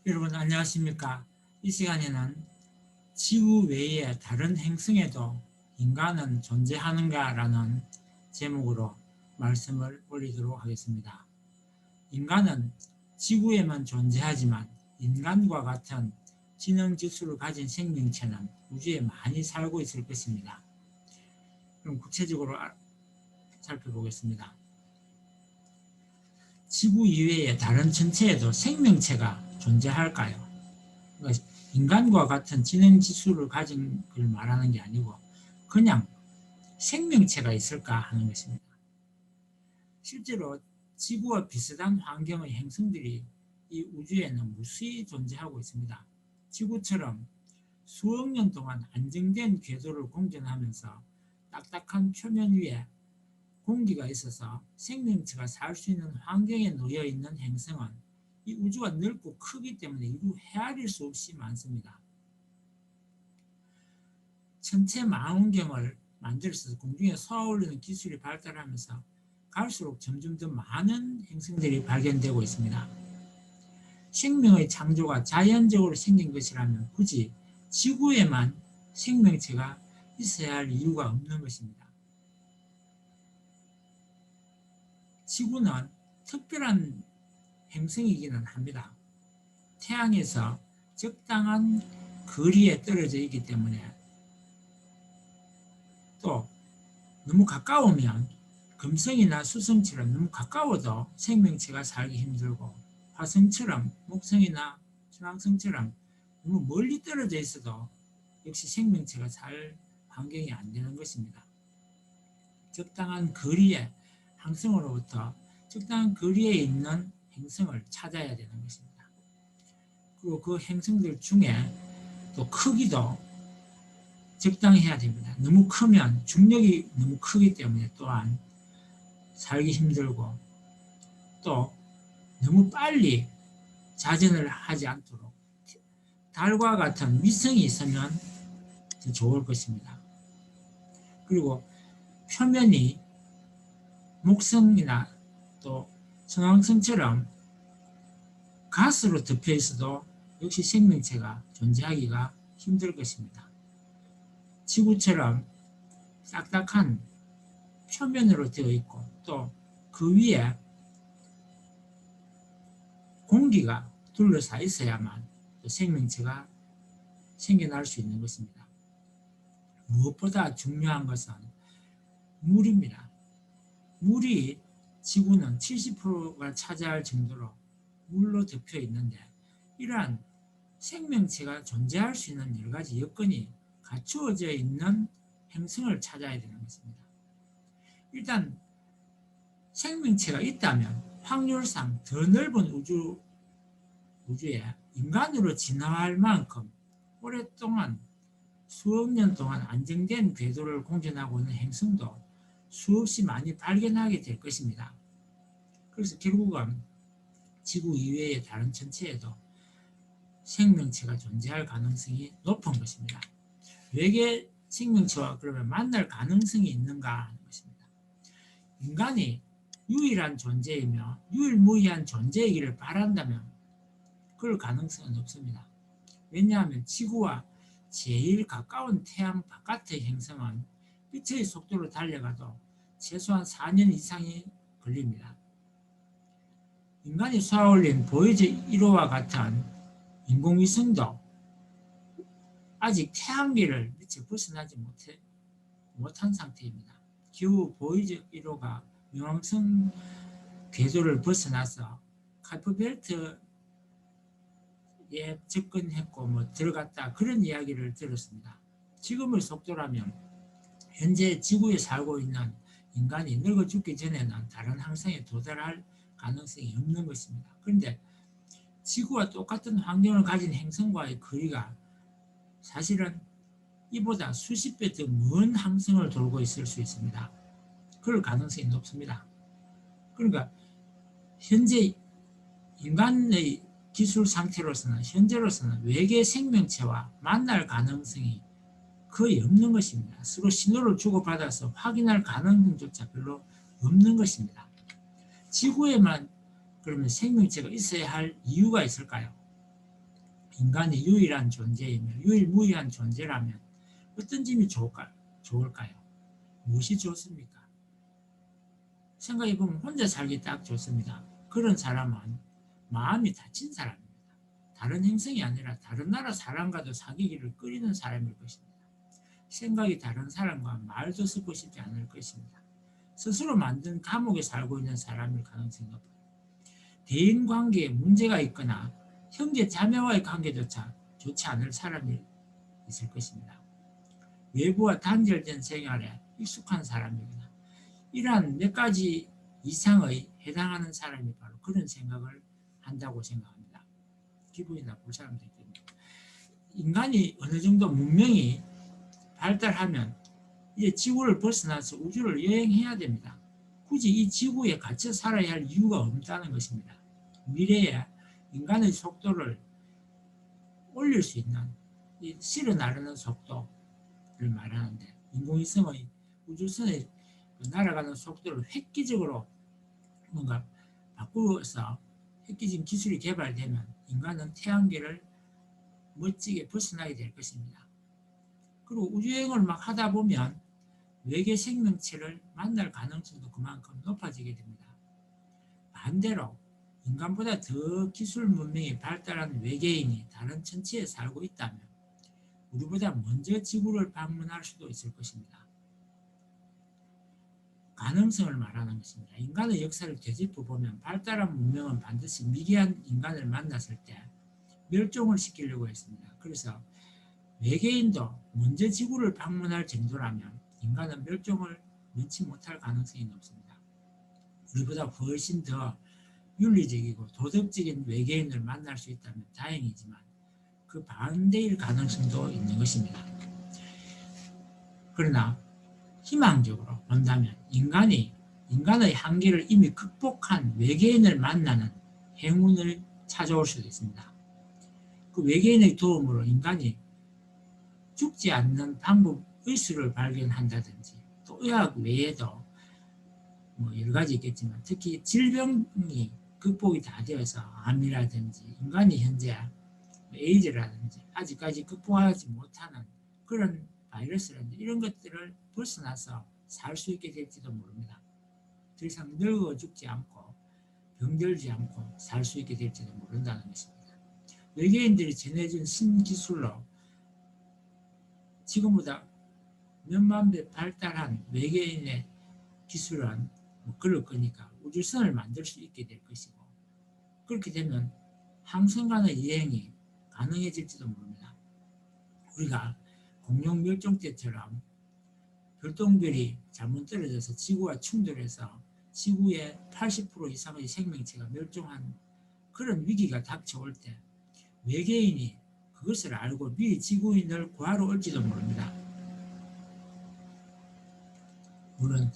여러분 안녕하십니까? 이 시간에는 지구 외의 다른 행성에도 인간은 존재하는가라는 제목으로 말씀을 올리도록 하겠습니다. 인간은 지구에만 존재하지만 인간과 같은 지능 지수를 가진 생명체는 우주에 많이 살고 있을 것입니다. 그럼 구체적으로 살펴보겠습니다. 지구 이외의 다른 천체에도 생명체가 존재할까요? 그러니까 인간과 같은 지능 지수를 가진 걸 말하는 게 아니고 그냥 생명체가 있을까 하는 것입니다. 실제로 지구와 비슷한 환경의 행성들이 이 우주에는 무수히 존재하고 있습니다. 지구처럼 수억 년 동안 안정된 궤도를 공전하면서 딱딱한 표면 위에 공기가 있어서 생명체가 살 수 있는 환경에 놓여 있는 행성은 이 우주가 넓고 크기 때문에 이루 헤아릴 수 없이 많습니다. 천체 망원경을 만들어서 공중에 쏘아올리는 기술이 발달하면서 갈수록 점점 더 많은 행성들이 발견되고 있습니다. 생명의 창조가 자연적으로 생긴 것이라면 굳이 지구에만 생명체가 있어야 할 이유가 없는 것입니다. 지구는 특별한 행성이기는 합니다. 태양에서 적당한 거리에 떨어져 있기 때문에 또 너무 가까우면 금성이나 수성처럼 너무 가까워도 생명체가 살기 힘들고 화성처럼 목성이나 천왕성처럼 너무 멀리 떨어져 있어도 역시 생명체가 살 환경이 안 되는 것입니다. 적당한 거리에 항성으로부터 적당한 거리에 있는 행성을 찾아야 되는 것입니다. 그리고 그 행성들 중에 또 크기도 적당해야 됩니다. 너무 크면 중력이 너무 크기 때문에 또한 살기 힘들고 또 너무 빨리 자전을 하지 않도록 달과 같은 위성이 있으면 더 좋을 것입니다. 그리고 표면이 목성이나 또 천왕성처럼 가스로 덮여 있어도 역시 생명체가 존재하기가 힘들 것입니다. 지구처럼 딱딱한 표면으로 되어 있고 또 그 위에 공기가 둘러싸 있어야만 또 생명체가 생겨날 수 있는 것입니다. 무엇보다 중요한 것은 물입니다. 물이 지구는 70%가 차지할 정도로 물로 덮여 있는데 이러한 생명체가 존재할 수 있는 여러 가지 여건이 갖추어져 있는 행성을 찾아야 되는 것입니다. 일단 생명체가 있다면 확률상 더 넓은 우주에 인간으로 진화할 만큼 오랫동안 수억 년 동안 안정된 궤도를 공전하고 있는 행성도 수없이 많이 발견하게 될 것입니다. 그래서 결국은 지구 이외의 다른 천체에도 생명체가 존재할 가능성이 높은 것입니다. 외계 생명체와 그러면 만날 가능성이 있는가 하는 것입니다. 인간이 유일한 존재이며 유일무이한 존재이기를 바란다면 그럴 가능성은 없습니다. 왜냐하면 지구와 제일 가까운 태양 바깥의 행성은 빛의 속도로 달려가도 최소한 4년 이상이 걸립니다. 인간이 쏘아올린 보이저 1호와 같은 인공위성도 아직 태양계를 미처 벗어나지 못한 상태입니다. 겨우 보이저 1호가冥王성 궤도를 벗어나서 카이퍼벨트에 접근했고 들어갔다 그런 이야기를 들었습니다. 지금의 속도라면 현재 지구에 살고 있는 인간이 늙어 죽기 전에는 다른 항성에 도달할 가능성이 없는 것입니다. 그런데 지구와 똑같은 환경을 가진 행성과의 거리가 사실은 이보다 수십 배 더 먼 항성을 돌고 있을 수 있습니다. 그럴 가능성이 높습니다. 그러니까 현재 인간의 기술 상태로서는 현재로서는 외계 생명체와 만날 가능성이 거의 없는 것입니다. 서로 신호를 주고받아서 확인할 가능성조차 별로 없는 것입니다. 지구에만 그러면 생명체가 있어야 할 이유가 있을까요? 인간이 유일한 존재이며 유일무이한 존재라면 어떤 점이 좋을까요? 무엇이 좋습니까? 생각해보면 혼자 살기 딱 좋습니다. 그런 사람은 마음이 다친 사람입니다. 다른 행성이 아니라 다른 나라 사람과도 사귀기를 꺼리는 사람일 것입니다. 생각이 다른 사람과 말도 섞고 싶지 않을 것입니다. 스스로 만든 감옥에 살고 있는 사람일 가능성이 높아요. 대인 관계에 문제가 있거나 형제 자매와의 관계조차 좋지 않을 사람이 있을 것입니다. 외부와 단절된 생활에 익숙한 사람이거나 이러한 몇 가지 이상의 해당하는 사람이 바로 그런 생각을 한다고 생각합니다. 기분이 나쁠 사람들이 때문에. 인간이 어느 정도 문명이 발달하면 이제 지구를 벗어나서 우주를 여행해야 됩니다. 굳이 이 지구에 갇혀 살아야 할 이유가 없다는 것입니다. 미래에 인간의 속도를 올릴 수 있는 실어 나르는 속도를 말하는데 인공위성의 우주선의 날아가는 속도를 획기적으로 뭔가 바꾸어서 획기적인 기술이 개발되면 인간은 태양계를 멋지게 벗어나게 될 것입니다. 그리고 우주여행을 막 하다 보면 외계 생명체를 만날 가능성도 그만큼 높아지게 됩니다. 반대로 인간보다 더 기술 문명이 발달한 외계인이 다른 천체에 살고 있다면 우리보다 먼저 지구를 방문할 수도 있을 것입니다. 가능성을 말하는 것입니다. 인간의 역사를 되짚어 보면 발달한 문명은 반드시 미개한 인간을 만났을 때 멸종을 시키려고 했습니다. 그래서 외계인도 먼저 지구를 방문할 정도라면 인간은 멸종을 면치 못할 가능성이 높습니다. 우리보다 훨씬 더 윤리적이고 도덕적인 외계인을 만날 수 있다면 다행이지만 그 반대일 가능성도 있는 것입니다. 그러나 희망적으로 본다면 인간의 한계를 이미 극복한 외계인을 만나는 행운을 찾아올 수도 있습니다. 그 외계인의 도움으로 인간이 죽지 않는 방법 의술을 발견한다든지 또 의학 외에도 뭐 여러 가지 있겠지만 특히 질병이 극복이 다 되어서 암이라든지 인간이 현재 에이즈라든지 아직까지 극복하지 못하는 그런 바이러스라든지 이런 것들을 벗어나서 살 수 있게 될지도 모릅니다. 더 이상 늙어 죽지 않고 병들지 않고 살 수 있게 될지도 모른다는 것입니다. 외계인들이 전해준 신기술로 지금보다 몇만 배 발달한 외계인의 기술은 그럴 거니까 우주선을 만들 수 있게 될 것이고 그렇게 되면 항성 간의 여행이 가능해질지도 모릅니다. 우리가 공룡 멸종 때처럼 별똥별이 잘못 떨어져서 지구와 충돌해서 지구의 80% 이상의 생명체가 멸종한 그런 위기가 닥쳐올 때 외계인이 그것을 알고 미리 지구인을 구하러 올지도 모릅니다. 물론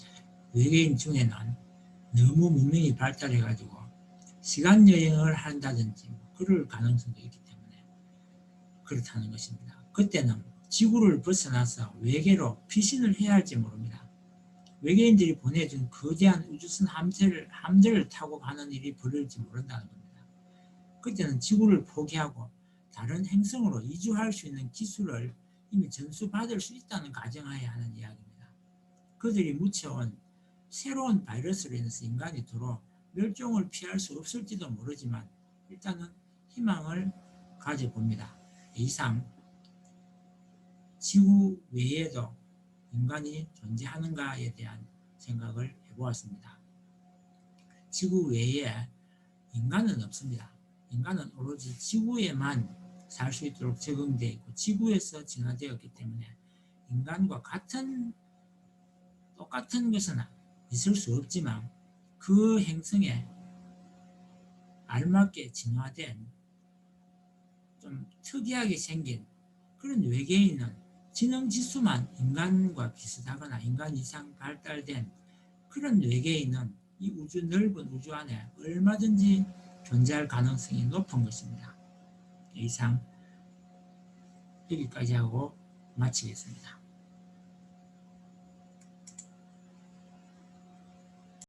외계인 중에는 너무 문명이 발달해가지고 시간 여행을 한다든지 그럴 가능성도 있기 때문에 그렇다는 것입니다. 그때는 지구를 벗어나서 외계로 피신을 해야 할지 모릅니다. 외계인들이 보내준 거대한 우주선 함대를 타고 가는 일이 벌어질지 모른다는 겁니다. 그때는 지구를 포기하고 다른 행성으로 이주할 수 있는 기술을 이미 전수받을 수 있다는 가정하에 하는 이야기입니다. 그들이 묻혀온 새로운 바이러스로 인해서 인간이 도로 멸종을 피할 수 없을지도 모르지만 일단은 희망을 가져봅니다. 이상 지구 외에도 인간이 존재하는가에 대한 생각을 해보았습니다. 지구 외에 인간은 없습니다. 인간은 오로지 지구에만 살 수 있도록 적응되어 있고 지구에서 진화되었기 때문에 인간과 똑같은 것은 있을 수 없지만 그 행성에 알맞게 진화된 좀 특이하게 생긴 그런 외계인은 지능 지수만 인간과 비슷하거나 인간 이상 발달된 그런 외계인은 이 넓은 우주 안에 얼마든지 존재할 가능성이 높은 것입니다. 이상 여기까지 하고 마치겠습니다.